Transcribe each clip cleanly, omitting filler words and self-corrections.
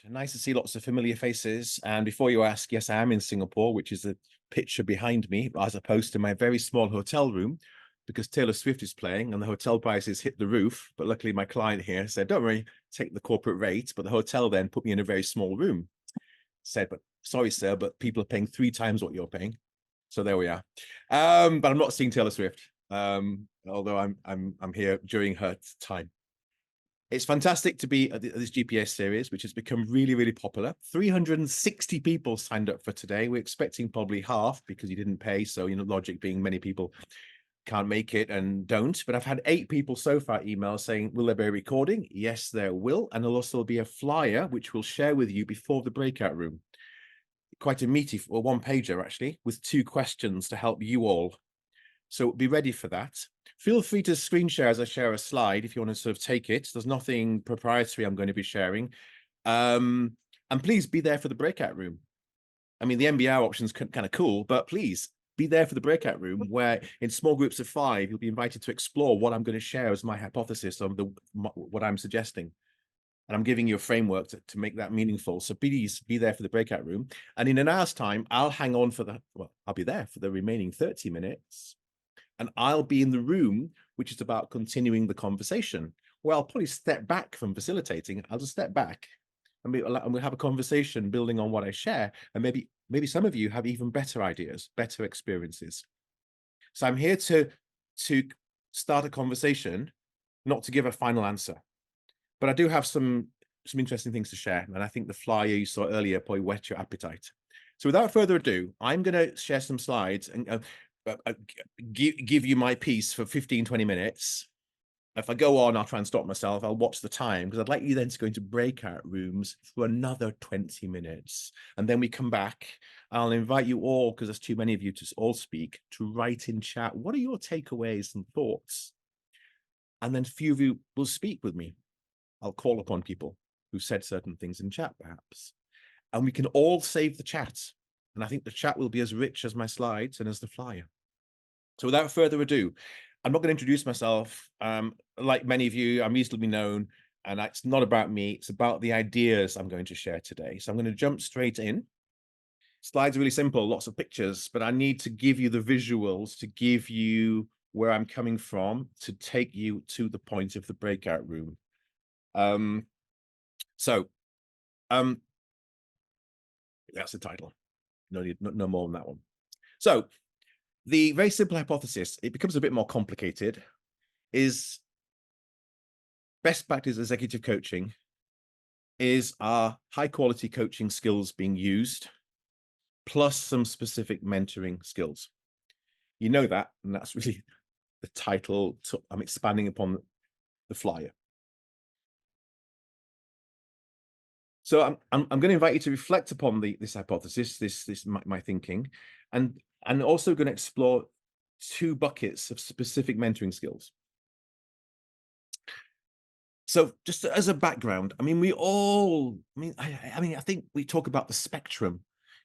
Nice to see lots of familiar faces. And before you ask, yes, I am in Singapore, which is the picture behind me, as opposed to my very small hotel room, because Taylor Swift is playing and the hotel prices hit the roof. But luckily, my client here said, don't worry, take the corporate rate. But the hotel then put me in a very small room. Said, but sorry, sir, but people are paying 3 times what you're paying. So there we are. But I'm not seeing Taylor Swift, although I'm here during her time. It's fantastic to be at this GPS series, which has become really, really popular. 360 people signed up for today. We're expecting probably half because you didn't pay. So, logic being many people can't make it and don't. But I've had 8 people so far email saying, will there be a recording? Yes, there will. And there'll also be a flyer, which we'll share with you before the breakout room. Quite a meaty, or one pager actually, with 2 questions to help you all. So be ready for that. Feel free to screen share as I share a slide if you want to sort of take it. There's nothing proprietary I'm going to be sharing. And please be there for the breakout room. I mean, the MBR option is kind of cool, but please be there for the breakout room where in small groups of 5, you'll be invited to explore what I'm going to share as my hypothesis on what I'm suggesting. And I'm giving you a framework to make that meaningful. So please be there for the breakout room. And in an hour's time, I'll hang on I'll be there for the remaining 30 minutes. And I'll be in the room, which is about continuing the conversation. Well, I'll probably step back from facilitating. I'll just step back and we'll have a conversation building on what I share. And maybe some of you have even better ideas, better experiences. So I'm here to start a conversation, not to give a final answer. But I do have some interesting things to share. And I think the flyer you saw earlier probably whet your appetite. So without further ado, I'm going to share some slides and give you my piece for 15, 20 minutes. If I go on, I'll try and stop myself. I'll watch the time because I'd like you then to go into breakout rooms for another 20 minutes. And then we come back. I'll invite you all, because there's too many of you to all speak, to write in chat. What are your takeaways and thoughts? And then a few of you will speak with me. I'll call upon people who said certain things in chat, perhaps. And we can all save the chat. And I think the chat will be as rich as my slides and as the flyer. So without further ado, I'm not going to introduce myself. Like many of you, I'm reasonably known, and it's not about me. It's about the ideas I'm going to share today. So I'm going to jump straight in. Slides are really simple, lots of pictures, but I need to give you the visuals to give you where I'm coming from to take you to the point of the breakout room. That's the title. No more than that one. So the very simple hypothesis, it becomes a bit more complicated, is best practice executive coaching is our high quality coaching skills being used, plus some specific mentoring skills. You know that, and that's really the title. I'm expanding upon the flyer. So I'm going to invite you to reflect upon this hypothesis, my thinking, and also going to explore 2 buckets of specific mentoring skills. So just as a background, I mean, I think we talk about the spectrum,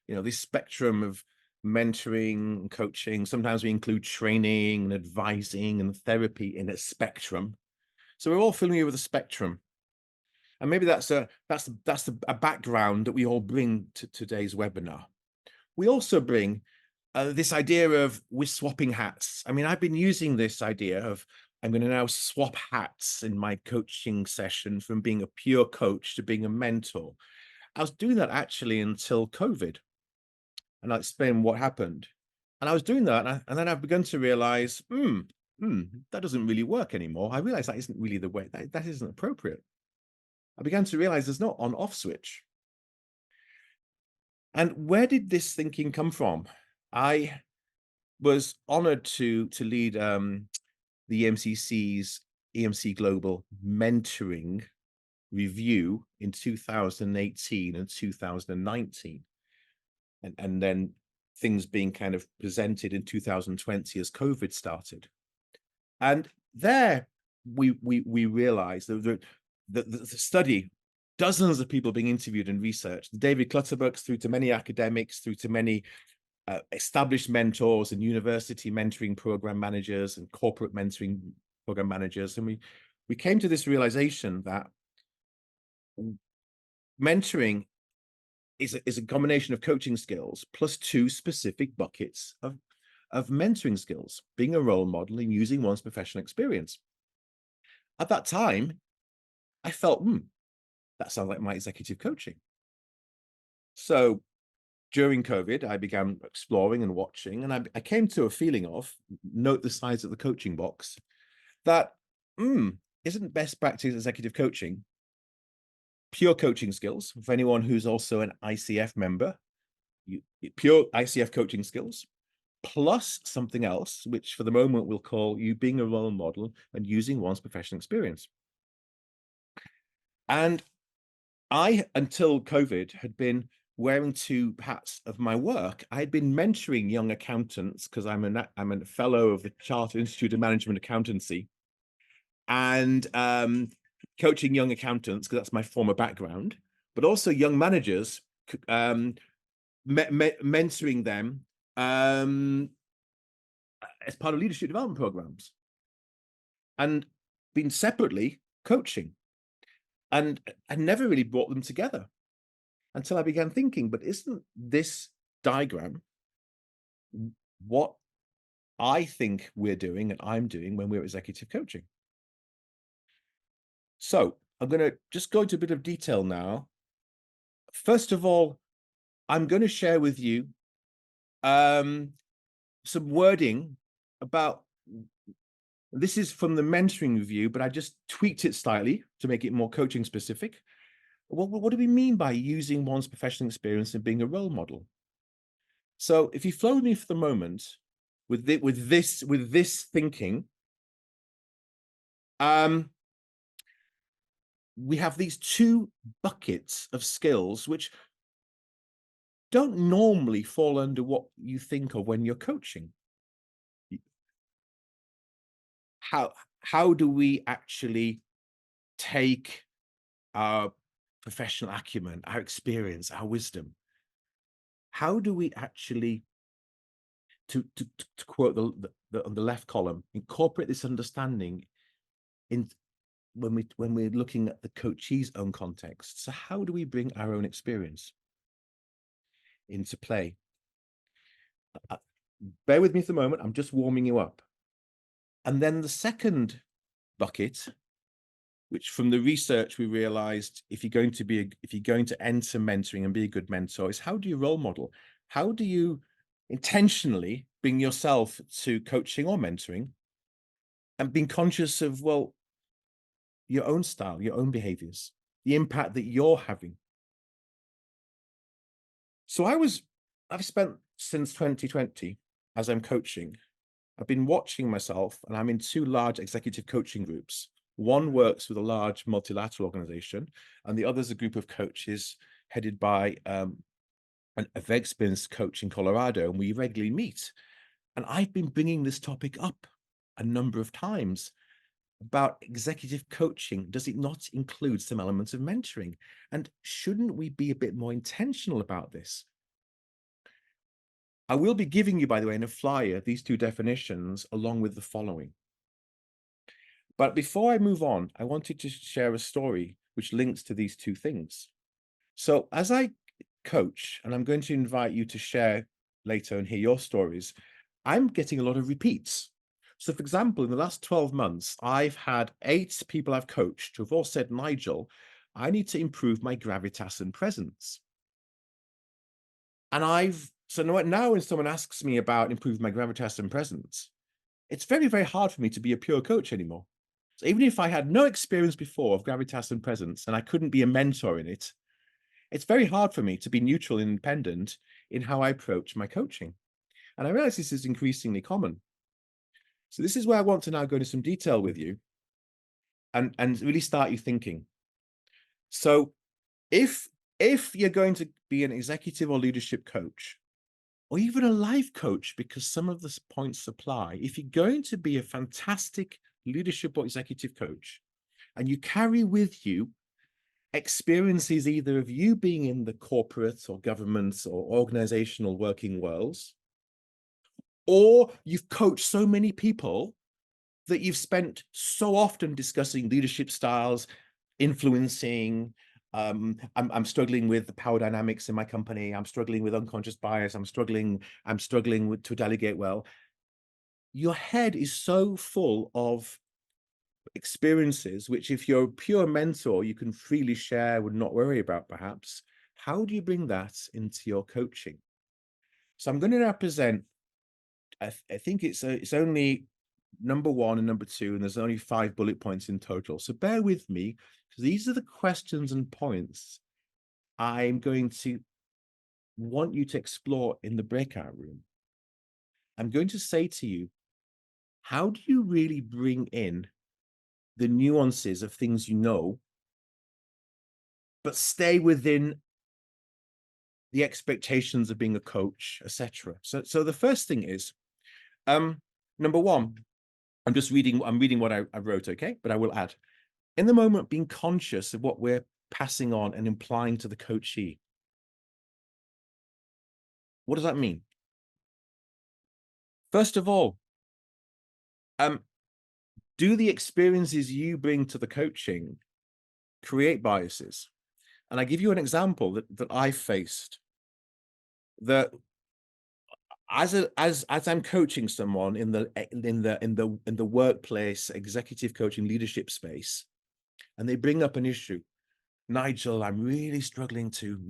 this spectrum of mentoring and coaching. Sometimes we include training and advising and therapy in a spectrum. So we're all familiar with the spectrum. And maybe that's a background that we all bring to today's webinar. We also bring this idea of we're swapping hats. I mean, I've been using this idea of I'm going to now swap hats in my coaching session from being a pure coach to being a mentor. I was doing that actually until COVID. And I'll explain what happened. And I was doing that. And then I've begun to realize, that doesn't really work anymore. I realized that isn't really the way, that isn't appropriate. I began to realize there's no on-off switch. And where did this thinking come from? I was honored to lead the EMCC's EMC Global Mentoring Review in 2018 and 2019. And then things being kind of presented in 2020 as COVID started. And there we realized that the study, dozens of people being interviewed and researched, David Clutterbucks through to many academics, through to many established mentors and university mentoring program managers and corporate mentoring program managers. And we came to this realization that mentoring is a combination of coaching skills plus 2 specific buckets of mentoring skills, being a role model and using one's professional experience. At that time, I felt, that sounds like my executive coaching. So during COVID, I began exploring and watching, and I came to a feeling of, note the size of the coaching box, that isn't best practice executive coaching pure coaching skills for anyone who's also an ICF member, pure ICF coaching skills, plus something else, which for the moment we'll call you being a role model and using one's professional experience. And I, until COVID, had been wearing 2 hats of my work. I had been mentoring young accountants because I'm a fellow of the Chartered Institute of Management Accountancy, and coaching young accountants because that's my former background, but also young managers, mentoring them as part of leadership development programs, and been separately coaching. And I never really brought them together until I began thinking, but isn't this diagram what I think we're doing and I'm doing when we're executive coaching? So I'm going to just go into a bit of detail now. First of all, I'm going to share with you some wording about, this is from the mentoring review, but I just tweaked it slightly to make it more coaching specific. What do we mean by using one's professional experience and being a role model? So if you flow with me for the moment with this thinking, we have these 2 buckets of skills which don't normally fall under what you think of when you're coaching. How do we actually take our professional acumen, our experience, our wisdom? How do we actually, to quote on the left column, incorporate this understanding in when we're looking at the coachee's own context? So how do we bring our own experience into play? Bear with me for the moment. I'm just warming you up. And then the second bucket, which from the research we realized, if you're going to enter mentoring and be a good mentor, is how do you role model? How do you intentionally bring yourself to coaching or mentoring and being conscious of, well, your own style, your own behaviors, the impact that you're having? So I've spent since 2020, as I'm coaching, I've been watching myself, and I'm in 2 large executive coaching groups. One works with a large multilateral organization, and the other is a group of coaches headed by a very experienced coach in Colorado, and we regularly meet. And I've been bringing this topic up a number of times about executive coaching. Does it not include some elements of mentoring? And shouldn't we be a bit more intentional about this? I will be giving you, by the way, in a flyer, these 2 definitions along with the following. But before I move on, I wanted to share a story which links to these 2 things. So as I coach, and I'm going to invite you to share later and hear your stories, I'm getting a lot of repeats. So for example, in the last 12 months, I've had 8 people I've coached who have all said, Nigel, I need to improve my gravitas and presence. And so now when someone asks me about improving my gravitas and presence, it's very, very hard for me to be a pure coach anymore. So even if I had no experience before of gravitas and presence and I couldn't be a mentor in it, it's very hard for me to be neutral and independent in how I approach my coaching. And I realize this is increasingly common. So this is where I want to now go into some detail with you and really start you thinking. So if you're going to be an executive or leadership coach, or even a life coach, because some of the points apply, if you're going to be a fantastic leadership or executive coach, and you carry with you experiences either of you being in the corporate or government or organizational working worlds, or you've coached so many people that you've spent so often discussing leadership styles, influencing, I'm struggling with the power dynamics in my company. I'm struggling with unconscious bias. I'm struggling with to delegate well. Your head is so full of experiences, which if you're a pure mentor, you can freely share, would not worry about perhaps. How do you bring that into your coaching? So I'm going to now present, I think it's only number 1 and number 2, and there's only 5 bullet points in total. So bear with me, because these are the questions and points I'm going to want you to explore in the breakout room. I'm going to say to you, how do you really bring in the nuances of things you know, but stay within the expectations of being a coach, etc. So the first thing is, number 1, I'm reading what I wrote, okay? But I will add, in the moment, being conscious of what we're passing on and implying to the coachee. What does that mean? First of all, do the experiences you bring to the coaching create biases? And I give you an example that I faced. That as I'm coaching someone in the workplace, executive coaching, leadership space, and they bring up an issue, Nigel, I'm really struggling to,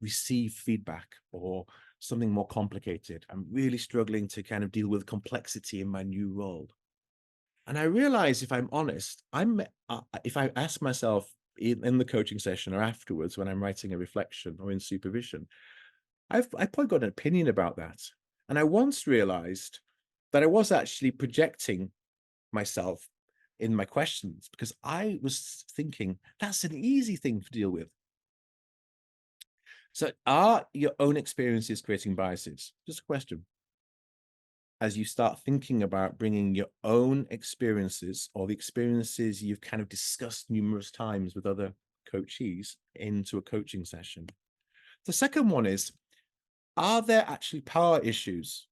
receive feedback, or something more complicated. I'm really struggling to kind of deal with complexity in my new role. And I realize, if I'm honest, if I ask myself in the coaching session or afterwards when I'm writing a reflection or in supervision, I've probably got an opinion about that. And I once realized that I was actually projecting myself in my questions, because I was thinking that's an easy thing to deal with. So are your own experiences creating biases? Just a question. As you start thinking about bringing your own experiences, or the experiences you've kind of discussed numerous times with other coachees, into a coaching session. The second one is, are there actually power issues?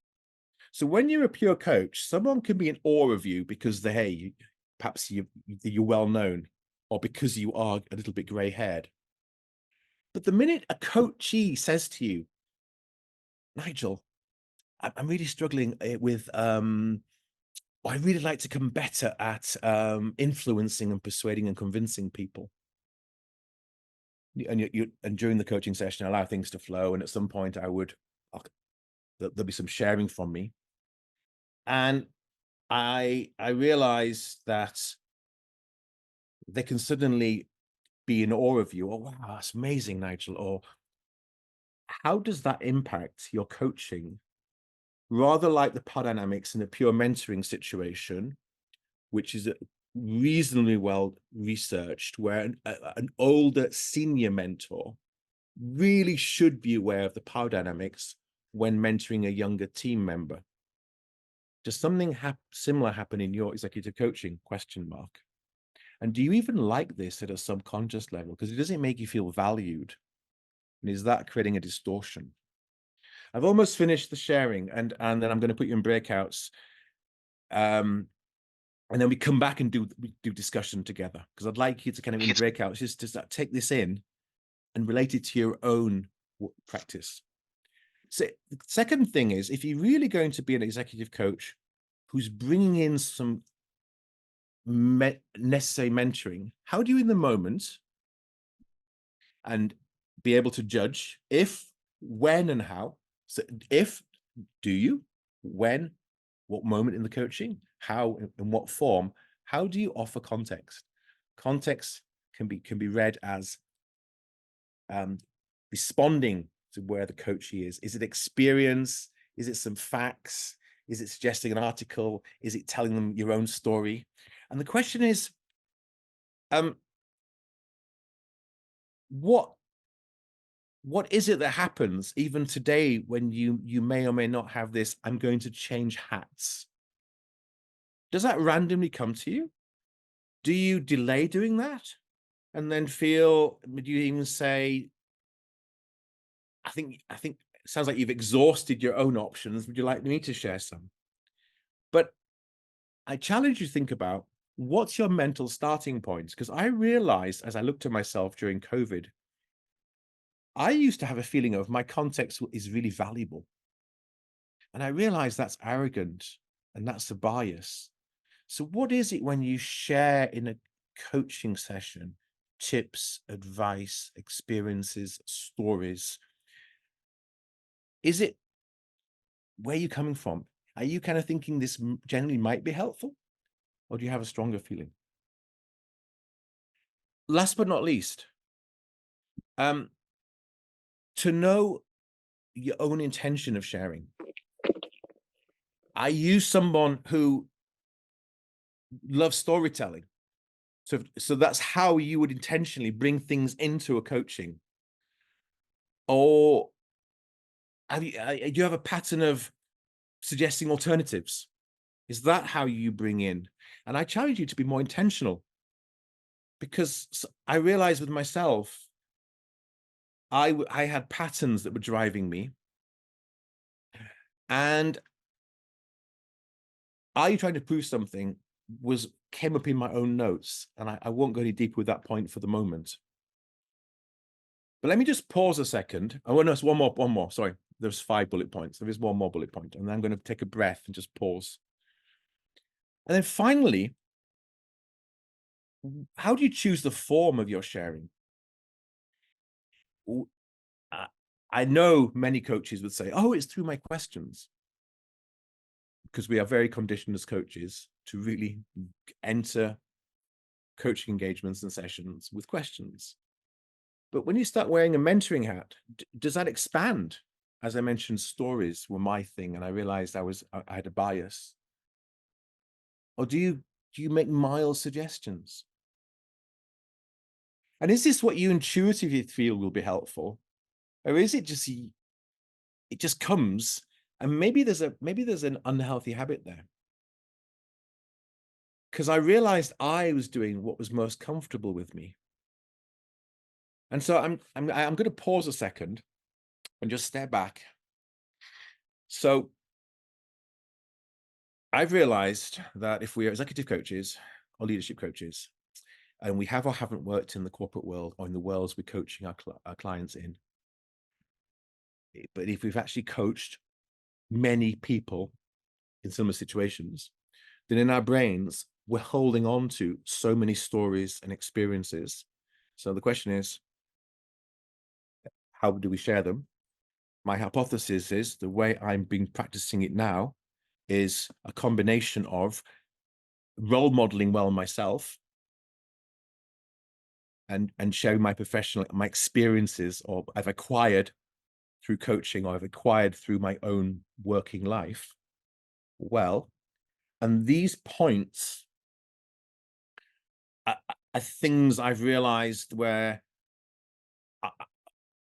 So when you're a pure coach, someone can be in awe of you because perhaps you're well known, or because you are a little bit grey haired. But the minute a coachee says to you, Nigel, I'm really struggling with, I really like to become better at influencing and persuading and convincing people. And during the coaching session, I allow things to flow. And at some point there'll be some sharing from me. And I realize that they can suddenly be in awe of you. Oh, wow, that's amazing, Nigel. Or how does that impact your coaching? Rather like the power dynamics in a pure mentoring situation, which is reasonably well researched, where an older senior mentor really should be aware of the power dynamics when mentoring a younger team member. Does something similar happen in your executive coaching? Question mark. And do you even like this at a subconscious level? Because it doesn't make you feel valued. And is that creating a distortion? I've almost finished the sharing, and then I'm going to put you in breakouts. And then we come back and do discussion together, because I'd like you to kind of, in breakouts, just to take this in and relate it to your own practice. So the second thing is, if you're really going to be an executive coach who's bringing in some necessary mentoring, how do you, in the moment, and be able to judge if, when, and how? So if, do you, when, what moment in the coaching, how, in what form, how do you offer context? Context can be read as responding to where the coachee is. Is it experience? Is it some facts? Is it suggesting an article? Is it telling them your own story? And the question is, what is it that happens even today when you may or may not have this, I'm going to change hats? Does that randomly come to you? Do you delay doing that? And then do you even say, I think it sounds like you've exhausted your own options. Would you like me to share some? But I challenge you to think about, what's your mental starting point? Because I realized as I looked at myself during COVID, I used to have a feeling of my context is really valuable. And I realized that's arrogant and that's a bias. So what is it when you share in a coaching session, tips, advice, experiences, stories? Is it where you coming from? Are you kind of thinking this generally might be helpful? Or do you have a stronger feeling? Last but not least, um, to know your own intention of sharing. Are you someone who loves storytelling? So that's how you would intentionally bring things into a coaching. Or do you have a pattern of suggesting alternatives? Is that how you bring in? And I challenge you to be more intentional, because I realized with myself, I had patterns that were driving me. And are you trying to prove something came up in my own notes, and I won't go any deeper with that point for the moment. But let me just pause a second. Oh, no, it's one more. Sorry, there's 5 bullet points. There is one more bullet point, and then I'm going to take a breath and just pause. And then finally, how do you choose the form of your sharing? I know many coaches would say, "Oh, it's through my questions," because we are very conditioned as coaches to really enter coaching engagements and sessions with questions. But when you start wearing a mentoring hat, does that expand? As I mentioned, stories were my thing, and I realized I had a bias. Or do you make mild suggestions? And is this what you intuitively feel will be helpful? Or is it just comes, and maybe there's an unhealthy habit there? Because I realized I was doing what was most comfortable with me. And so I'm going to pause a second and just step back. So I've realized that if we are executive coaches or leadership coaches, and we have or haven't worked in the corporate world or in the worlds we're coaching our clients in, but if we've actually coached many people in similar situations, then in our brains, we're holding on to so many stories and experiences. So the question is, how do we share them? My hypothesis is the way I'm been practicing it now is a combination of role modeling well myself and sharing my experiences, or I've acquired through coaching, or I've acquired through my own working life well. And these points are things I've realized where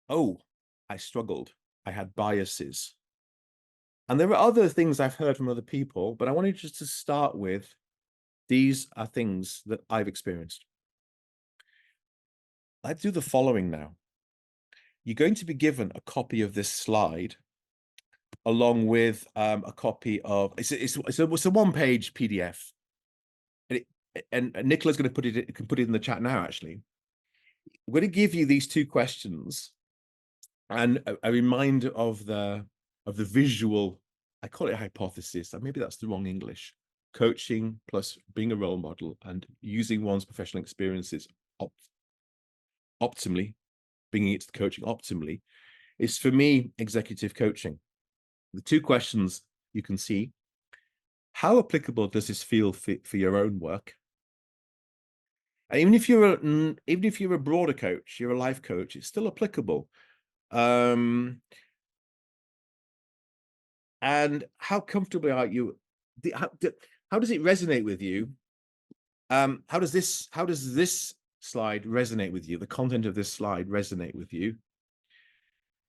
I struggled. I had biases. And there are other things I've heard from other people, but I wanted just to start with, these are things that I've experienced. Let's do the following now. You're going to be given a copy of this slide along with a copy of, it's a one-page PDF. And Nicola's going to put it in the chat now, actually. I'm going to give you these 2 questions and a reminder of the visual, I call it hypothesis, and maybe that's the wrong English. Coaching plus being a role model and using one's professional experiences optimally, bringing it to the coaching optimally, is for me executive coaching. The 2 questions you can see: how applicable does this feel for your own work? And even if you're a broader coach, you're a life coach, it's still applicable. And how comfortable are you? How does it resonate with you? How does this slide resonate with you? The content of this slide resonate with you?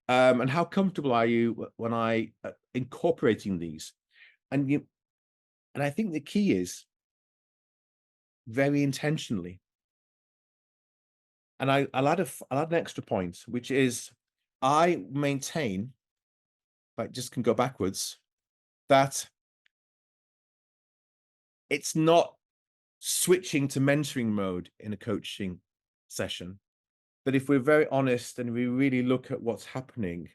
And how comfortable are you when I incorporating these? And I think the key is very intentionally. And I'll add an extra point, which is I maintain, if I just can go backwards, that it's not switching to mentoring mode in a coaching session. But if we're very honest and we really look at what's happening,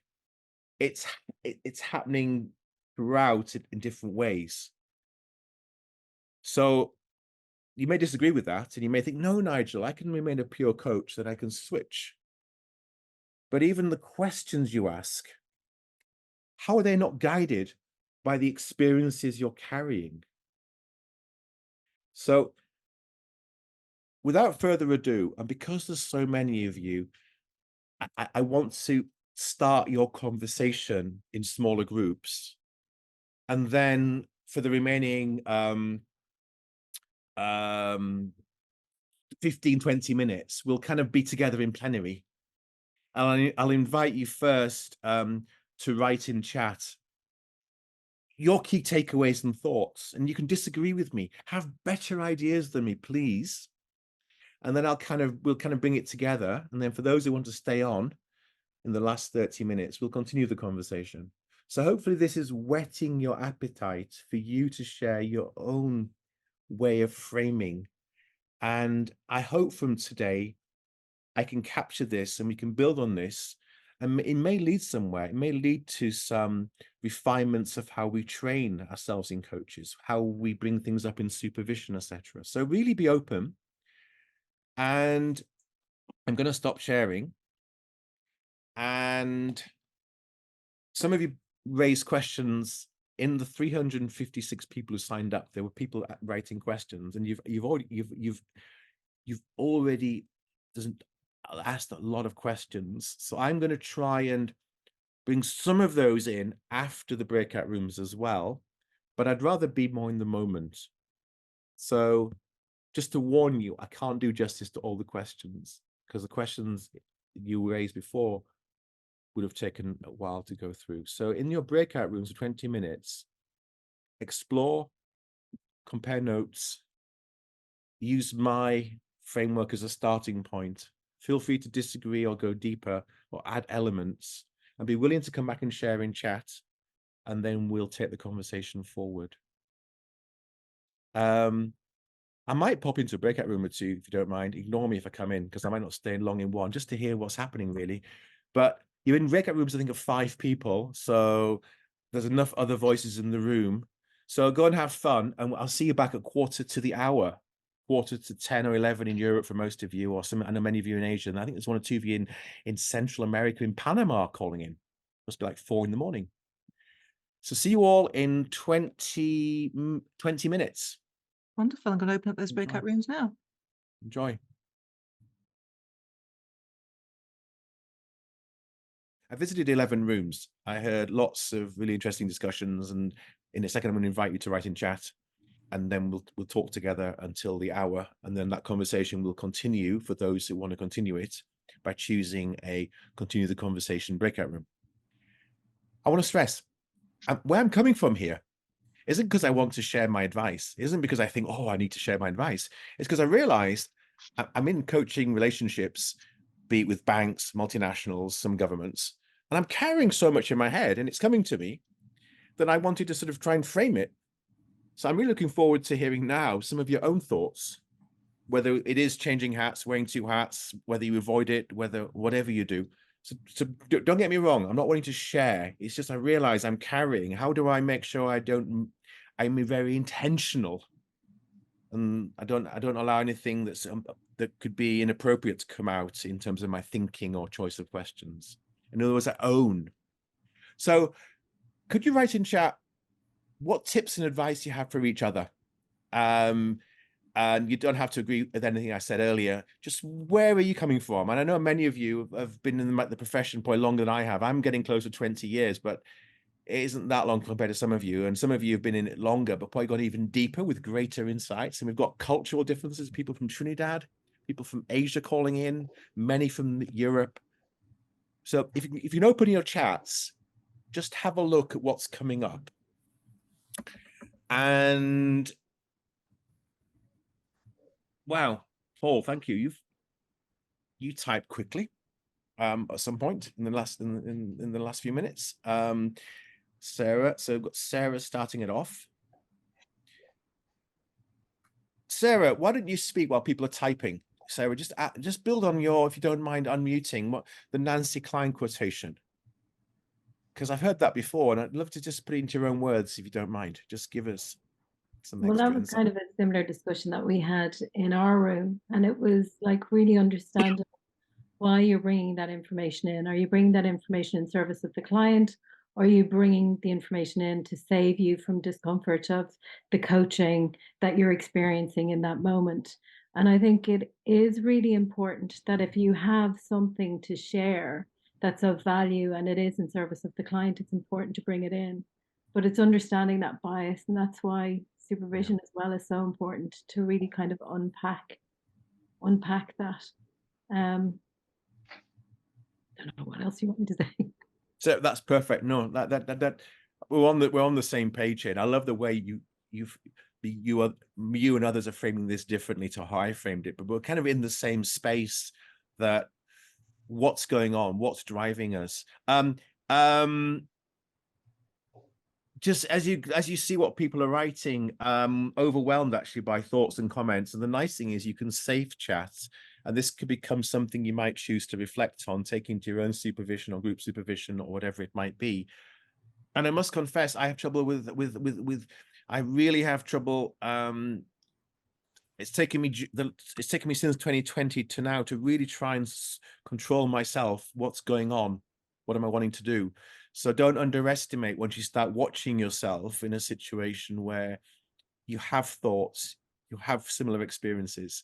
it's happening throughout in different ways. So you may disagree with that, and you may think, no, Nigel, I can remain a pure coach, that I can switch. But even the questions you ask, how are they not guided by the experiences you're carrying? So without further ado, and because there's so many of you, I want to start your conversation in smaller groups. And then for the remaining 15, 20 minutes, we'll kind of be together in plenary. And I'll invite you first to write in chat your key takeaways and thoughts. And you can disagree with me, have better ideas than me, please. And then we'll kind of bring it together. And then for those who want to stay on in the last 30 minutes, we'll continue the conversation. So hopefully this is whetting your appetite for you to share your own way of framing. And I hope from today, I can capture this and we can build on this. And it may lead somewhere. It may lead to some refinements of how we train ourselves in coaches, how we bring things up in supervision, etc. So really be open. And I'm going to stop sharing. And some of you raised questions. In the 356 people who signed up, there were people writing questions, and you've already asked a lot of questions. So I'm going to try and bring some of those in after the breakout rooms as well, but I'd rather be more in the moment. So just to warn you, I can't do justice to all the questions, because the questions you raised before would have taken a while to go through. So in your breakout rooms for 20 minutes, explore, compare notes, use my framework as a starting point. Feel free to disagree or go deeper or add elements, and be willing to come back and share in chat, and then we'll take the conversation forward. I might pop into a breakout room or two, if you don't mind. Ignore me if I come in, because I might not stay long in one, just to hear what's happening, really. But you're in breakout rooms, I think, of 5 people, so there's enough other voices in the room. So go and have fun, and I'll see you back at quarter to the hour, quarter to 10 or 11 in Europe for most of you, or I know many of you in Asia, and I think there's 1 or 2 of you in Central America, in Panama, calling in. Must be like 4 in the morning. So see you all in 20 minutes. Wonderful. I'm going to open up those breakout rooms now. Enjoy. I visited 11 rooms. I heard lots of really interesting discussions, and in a second, I'm going to invite you to write in chat, and then we'll talk together until the hour, and then that conversation will continue for those who want to continue it by choosing a continue the conversation breakout room. I want to stress where I'm coming from here isn't because I want to share my advice. It isn't because I think, oh, I need to share my advice. It's because I realized I'm in coaching relationships, be it with banks, multinationals, some governments, and I'm carrying so much in my head, and it's coming to me, that I wanted to sort of try and frame it. So I'm really looking forward to hearing now some of your own thoughts, whether it is changing hats, wearing 2 hats, whether you avoid it, whatever you do. So don't get me wrong, I'm not wanting to share. It's just I realize I'm carrying. How do I make sure I'm very intentional, and I don't allow anything that could be inappropriate to come out in terms of my thinking or choice of questions. In other words, I own. So could you write in chat what tips and advice you have for each other? And you don't have to agree with anything I said earlier. Just where are you coming from? And I know many of you have been in the profession probably longer than I have. I'm getting close to 20 years, but it isn't that long compared to some of you. And some of you have been in it longer, but probably gone even deeper with greater insights. And we've got cultural differences, people from Trinidad, people from Asia calling in, many from Europe. So if you can open your chats, just have a look at what's coming up. And wow, Paul, thank you. You typed quickly at some point in the last in the last few minutes. Sarah, so we've got Sarah starting it off. Sarah, why don't you speak while people are typing? Sarah, just build on your, if you don't mind unmuting, what the Nancy Klein quotation. Because I've heard that before, and I'd love to just put it into your own words, if you don't mind. Just give us some Well, that extra was insight. kind of a similar discussion that we had in our room, and it was like really understanding why you're bringing that information in. Are you bringing that information in service of the client? Or are you bringing the information in to save you from discomfort of the coaching that you're experiencing in that moment? And I think it is really important that if you have something to share that's of value and it is in service of the client, it's important to bring it in. But it's understanding that bias, and that's why supervision as well is so important, to really kind of unpack that. I don't know what else you want me to say. So that's perfect. No, that we're on the same page here. And I love the way you and others are framing this differently to how I framed it, but we're kind of in the same space, that what's going on, what's driving us. Just as you see what people are writing, overwhelmed actually by thoughts and comments. And the nice thing is you can save chats, and this could become something you might choose to reflect on, taking to your own supervision or group supervision or whatever it might be. And I must confess, I have trouble with I really have trouble. It's taken me since 2020 to now to really try and control myself. What's going on? What am I wanting to do? So don't underestimate once you start watching yourself in a situation where you have thoughts, you have similar experiences.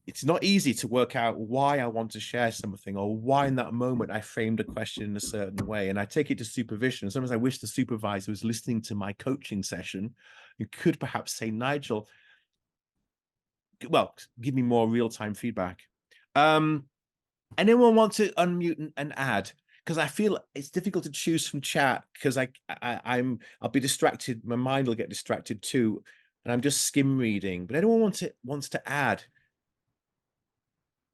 It's not easy to work out why I want to share something, or why in that moment I framed a question in a certain way. And I take it to supervision. Sometimes I wish the supervisor was listening to my coaching session and could perhaps say, Nigel, well, give me more real-time feedback. Anyone want to unmute and add? Because I feel it's difficult to choose from chat, because I'll be distracted. My mind will get distracted too, and I'm just skim reading. But anyone wants to add?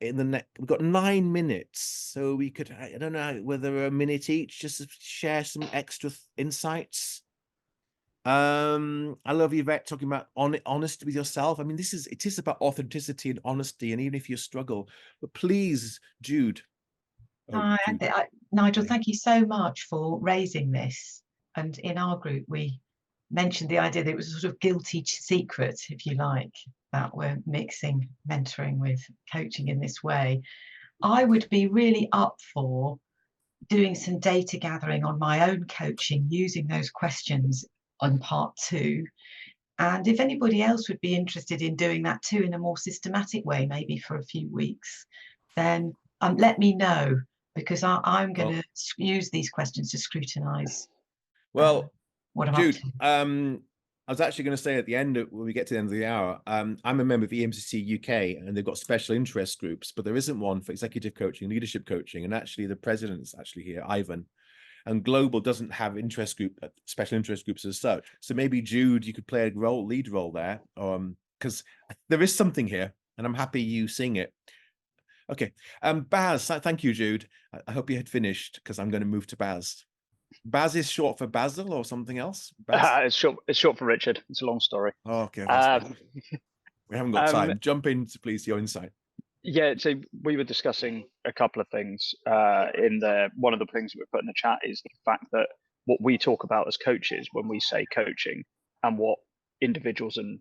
In the next, we've got 9 minutes, so we could, I don't know whether a minute each, just to share some extra insights. I love Yvette talking about honesty with yourself. I mean, it is about authenticity and honesty, and even if you struggle, but please, Jude. Hi, Nigel, thank you so much for raising this. And in our group, we mentioned the idea that it was a sort of guilty secret, if you like, that we're mixing mentoring with coaching in this way. I would be really up for doing some data gathering on my own coaching using those questions on part 2. And if anybody else would be interested in doing that too in a more systematic way, maybe for a few weeks, then let me know, because I'm going to use these questions to scrutinize what I'm Jude, up to. I was actually going to say at the end, when we get to the end of the hour, I'm a member of EMCC UK, and they've got special interest groups, but there isn't one for executive coaching, leadership coaching. And actually the president's actually here, Ivan, and Global doesn't have special interest groups as such. So maybe Jude, you could play a lead role there, because there is something here, and I'm happy you sing it. Okay, Baz, thank you, Jude. I hope you had finished, because I'm going to move to Baz. Baz is short for Basil or something else? It's short for Richard. It's a long story. Oh, okay. We haven't got time. Jump in, please, your insight. Yeah, so we were discussing a couple of things in there. One of the things that we put in the chat is the fact that what we talk about as coaches when we say coaching, and what individuals and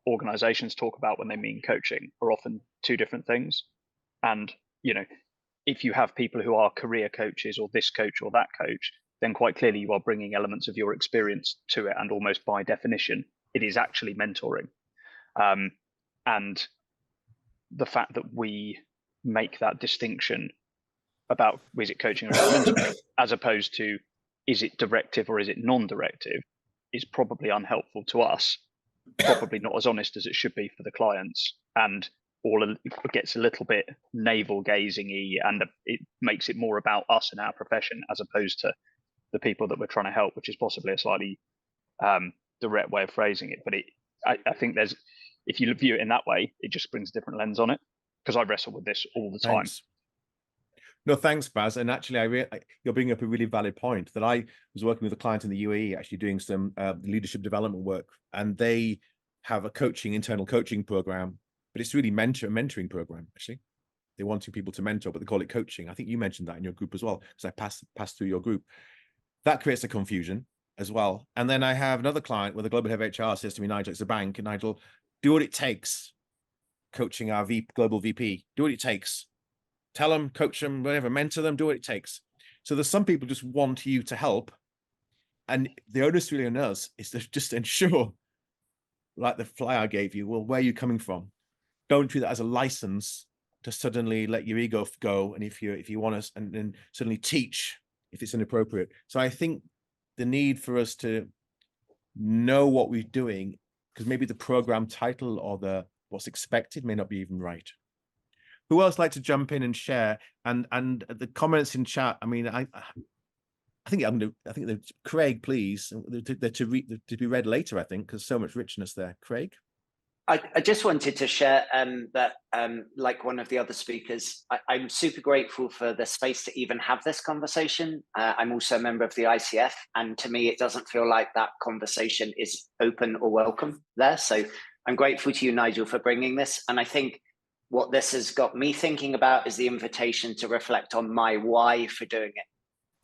organizations talk about when they mean coaching, are often 2 different things. And, you know, if you have people who are career coaches or this coach or that coach, then quite clearly you are bringing elements of your experience to it, and almost by definition, it is actually mentoring. And the fact that we make that distinction about, is it coaching or is it mentoring, as opposed to is it directive or is it non-directive, is probably unhelpful to us, probably not as honest as it should be for the clients, and it gets a little bit navel gazing-y, and it makes it more about us and our profession as opposed to the people that we're trying to help, which is possibly a slightly direct way of phrasing it. But I think if you view it in that way, it just brings a different lens on it, because I wrestle with this all the time. Thanks. No, thanks, Baz. And actually, you're bringing up a really valid point, that I was working with a client in the UAE, actually doing some leadership development work, and they have a internal coaching program, but it's really mentoring program, actually. They're wanting people to mentor, but they call it coaching. I think you mentioned that in your group as well, because I passed through your group. That creates a confusion as well. And then I have another client where the global head of HR says to me, Nigel, it's a bank, and Nigel, do what it takes, coaching our global VP, do what it takes. Tell them, coach them, whatever, mentor them, do what it takes. So there's some people just want you to help. And the onus really on us is to just ensure, like the flyer I gave you, well, where are you coming from? Don't treat that as a license to suddenly let your ego go. And if you want us, and then suddenly teach if it's inappropriate. So I think the need for us to know what we're doing, because maybe the program title or what's expected may not be even right. Who else like to jump in and share? And the comments in chat, I mean, I think that Craig, please, they're to be read later, I think, because so much richness there. Craig? I just wanted to share that, like one of the other speakers, I'm super grateful for the space to even have this conversation. I'm also a member of the ICF, and to me, it doesn't feel like that conversation is open or welcome there. So I'm grateful to you, Nigel, for bringing this. And I think what this has got me thinking about is the invitation to reflect on my why for doing it.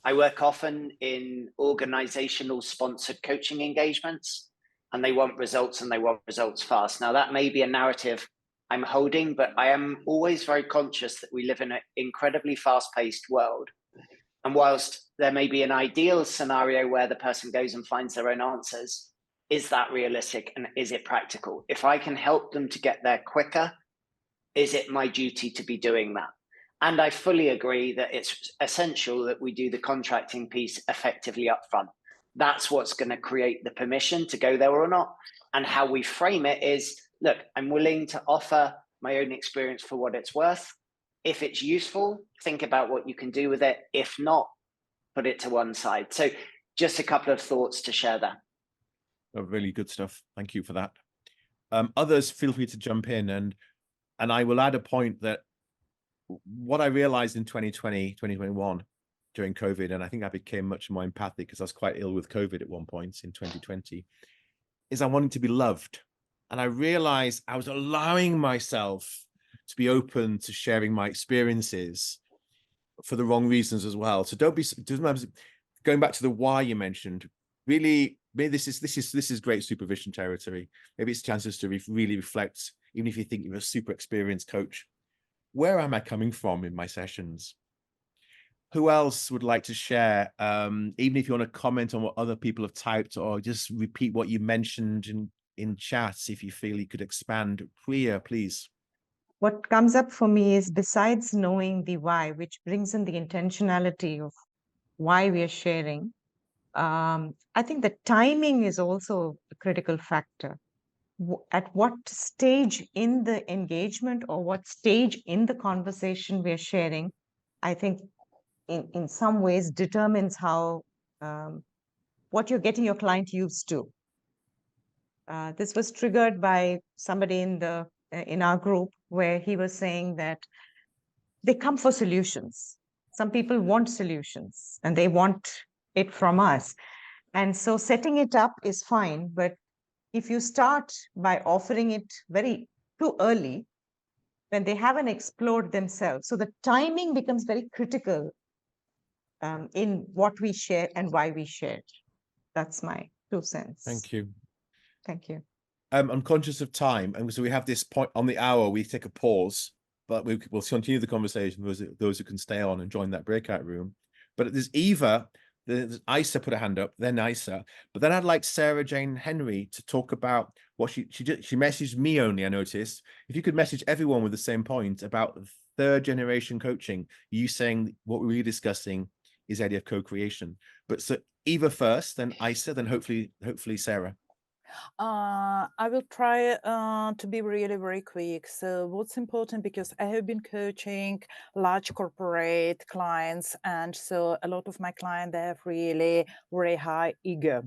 I work often in organizational sponsored coaching engagements, and they want results, and they want results fast. Now, that may be a narrative I'm holding, but I am always very conscious that we live in an incredibly fast-paced world. And whilst there may be an ideal scenario where the person goes and finds their own answers, is that realistic and is it practical? If I can help them to get there quicker, is it my duty to be doing that? And I fully agree that it's essential that we do the contracting piece effectively upfront. That's what's going to create the permission to go there or not. And how we frame it is, look, I'm willing to offer my own experience for what it's worth. If it's useful, think about what you can do with it. If not, put it to one side. So just a couple of thoughts to share there. Oh, really good stuff. Thank you for that. Others, feel free to jump in. And I will add a point that what I realized in 2020, 2021 during COVID, and I think I became much more empathic because I was quite ill with COVID at one point in 2020, is I wanted to be loved. And I realized I was allowing myself to be open to sharing my experiences for the wrong reasons as well. So don't be, going back to the why you mentioned, really, maybe this is great supervision territory. Maybe it's chances to really reflect, even if you think you're a super experienced coach, where am I coming from in my sessions? Who else would like to share? Even if you want to comment on what other people have typed, or just repeat what you mentioned in chats, if you feel you could expand. Priya, please. What comes up for me is, besides knowing the why, which brings in the intentionality of why we are sharing, I think the timing is also a critical factor. At what stage in the engagement or what stage in the conversation we are sharing, I think in some ways determines how what you're getting your client used to. This was triggered by somebody in our group, where he was saying that they come for solutions. Some people want solutions and they want it from us. And so setting it up is fine, but if you start by offering it very too early, when they haven't explored themselves, so the timing becomes very critical in what we share and why we share. That's my 2 cents. Thank you. Thank you. I'm conscious of time, and so we have this point on the hour. We take a pause, but we'll continue the conversation with those who can stay on and join that breakout room. But there's Eva. There's Isa put a hand up, then Isa. But then I'd like Sarah Jane Henry to talk about what she messaged me only, I noticed. If you could message everyone with the same point about third generation coaching, you saying what we're discussing is the idea of co-creation. But so Eva first, then Isa, then hopefully Sarah. I will try to be really very quick. So what's important, because I have been coaching large corporate clients, and so a lot of my clients, they have really very high ego.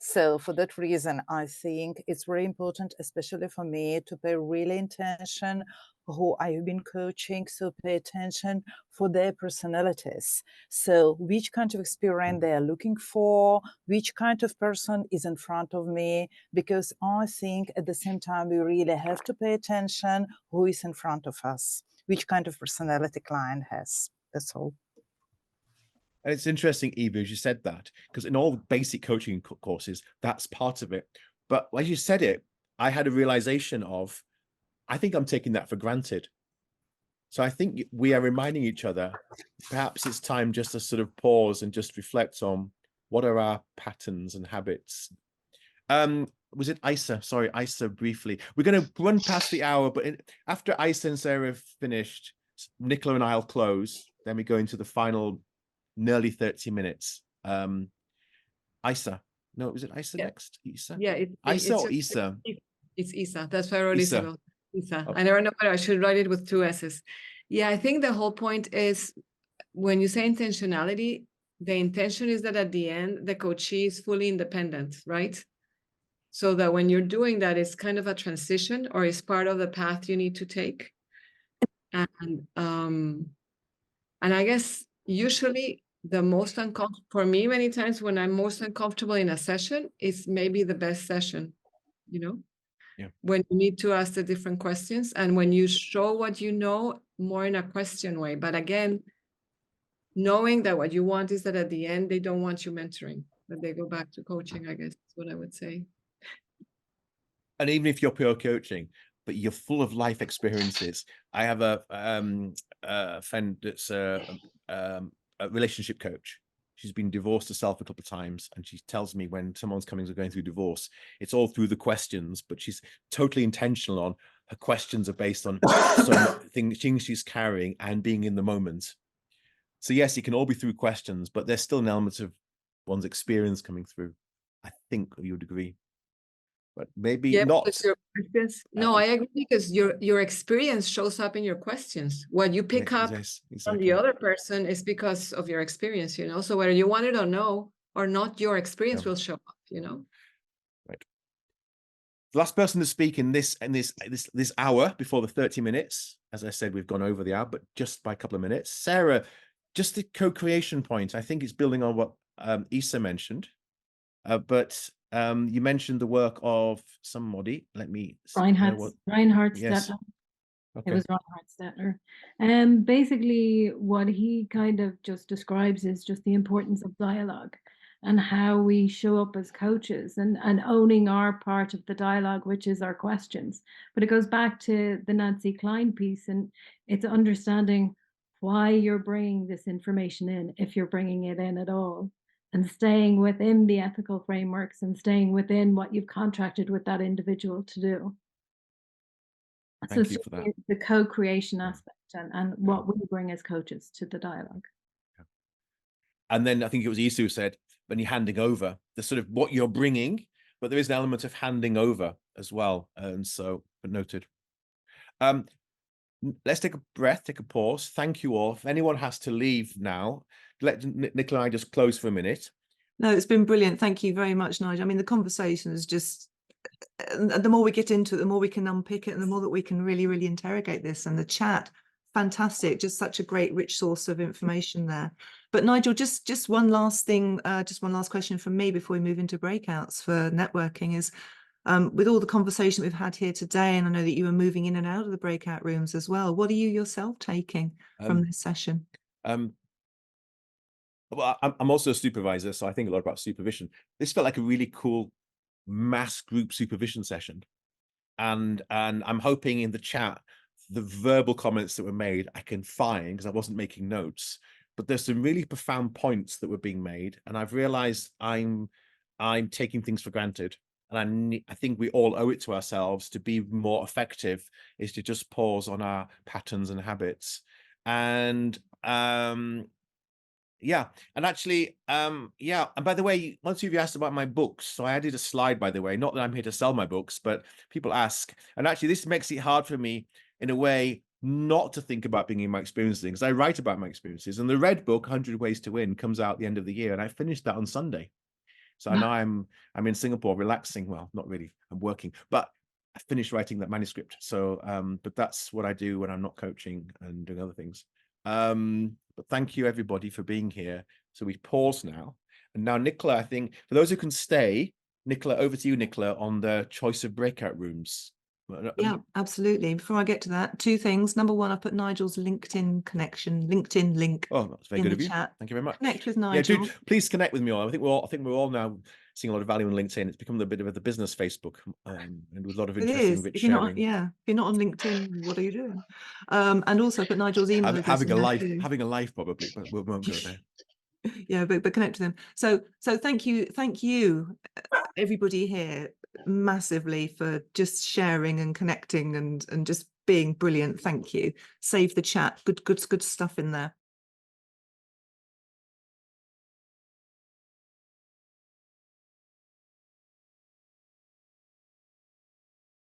So for that reason, I think it's very important, especially for me, to pay really attention who I've been coaching, so pay attention for their personalities. So which kind of experience they are looking for, which kind of person is in front of me, because I think at the same time, we really have to pay attention who is in front of us, which kind of personality client has. That's all. And it's interesting, Eva, as you said that, because in all basic coaching courses, that's part of it. But as you said it, I had a realization of, I think I'm taking that for granted. So I think we are reminding each other, perhaps it's time just to sort of pause and just reflect on what are our patterns and habits. Was it Isa? Sorry, Isa, briefly. We're going to run past the hour, but after Isa and Sarah have finished, Nicola and I'll close. Then we go into the final nearly 30 minutes. Isa. No, was it Isa next? Isa? Yeah. Isa or Isa? It's Isa. That's why I wrote Isa. Isabel. Isa. Oh. I never know whether I should write it with 2 S's. Yeah, I think the whole point is when you say intentionality, the intention is that at the end, the coachee is fully independent, right? So that when you're doing that, it's kind of a transition or it's part of the path you need to take. And I guess usually the most uncomfortable, for me, many times when I'm most uncomfortable in a session, it's maybe the best session, you know? Yeah. When you need to ask the different questions and when you show what you know more in a question way. But again, knowing that what you want is that at the end, they don't want you mentoring, but they go back to coaching, I guess is what I would say. And even if you're pure coaching, but you're full of life experiences. I have a friend that's a relationship coach. She's been divorced herself a couple of times, and she tells me when someone's going through divorce, it's all through the questions, but she's totally intentional on her questions are based on some things she's carrying and being in the moment. So yes, it can all be through questions, but there's still an element of one's experience coming through. I think you would agree. But maybe not. No, I agree because your experience shows up in your questions. What you pick up from the other person is because of your experience, you know. So whether you want it or no or not, your experience will show up, you know. Right. The last person to speak in this hour before the 30 minutes. As I said, we've gone over the hour, but just by a couple of minutes. Sarah, just the co-creation point. I think it's building on what Isa mentioned, but. You mentioned the work of somebody. Let me. Reinhard yes. Stettler. Okay. It was Reinhard Stettler. Basically, what he kind of just describes is just the importance of dialogue and how we show up as coaches and owning our part of the dialogue, which is our questions. But it goes back to the Nancy Klein piece, and it's understanding why you're bringing this information in, if you're bringing it in at all. And staying within the ethical frameworks and staying within what you've contracted with that individual to do. Thank you for that. The co-creation aspect and what we bring as coaches to the dialogue. And then I think it was Isa who said, when you're handing over, the sort of what you're bringing, but there is an element of handing over as well. And so, noted. Let's take a breath, take a pause. Thank you all. If anyone has to leave now, let Nicola and I just close for a minute. No, it's been brilliant. Thank you very much, Nigel. I mean, the conversation is just, the more we get into it, the more we can unpick it and the more that we can really, really interrogate this. And the chat, fantastic. Just such a great, rich source of information there. But Nigel, just one last thing, just one last question from me before we move into breakouts for networking is, with all the conversation we've had here today, and I know that you were moving in and out of the breakout rooms as well, what are you yourself taking from this session? Well, I'm also a supervisor, so I think a lot about supervision. This felt like a really cool mass group supervision session. And I'm hoping in the chat, the verbal comments that were made, I can find, because I wasn't making notes, but there's some really profound points that were being made. And I've realized I'm taking things for granted. And I think we all owe it to ourselves to be more effective, is to just pause on our patterns and habits. And yeah, and actually, yeah, and by the way, once you've asked about my books, so I added a slide, by the way, not that I'm here to sell my books, but people ask, and actually this makes it hard for me in a way not to think about bringing my experiences in, because I write about my experiences, and the red book, 100 Ways to Win, comes out at the end of the year, and I finished that on Sunday. So now I'm in Singapore relaxing. Well, not really, I'm working, but I finished writing that manuscript. So but that's what I do when I'm not coaching and doing other things. But thank you everybody for being here. So we pause now. And now Nicola, I think for those who can stay, Nicola, over to you, Nicola, on the choice of breakout rooms. Yeah, absolutely. Before I get to that, two things. Number one, I put Nigel's LinkedIn link. Oh, that's very in good the of you. chat. Thank you very much. Connect with Yeah, Nigel. please connect with me all. I think we're all now seeing a lot of value on LinkedIn. It's become a bit of the business Facebook, and with a lot of It interesting is. rich If you're not, sharing. if you're not on LinkedIn, what are you doing? And also put Nigel's email address Having in a there life, too. having a life probably, but we won't go there. Yeah, but connect to them. So thank you, everybody here, massively for just sharing and connecting and just being brilliant. Thank you. Save the chat. Good stuff in there.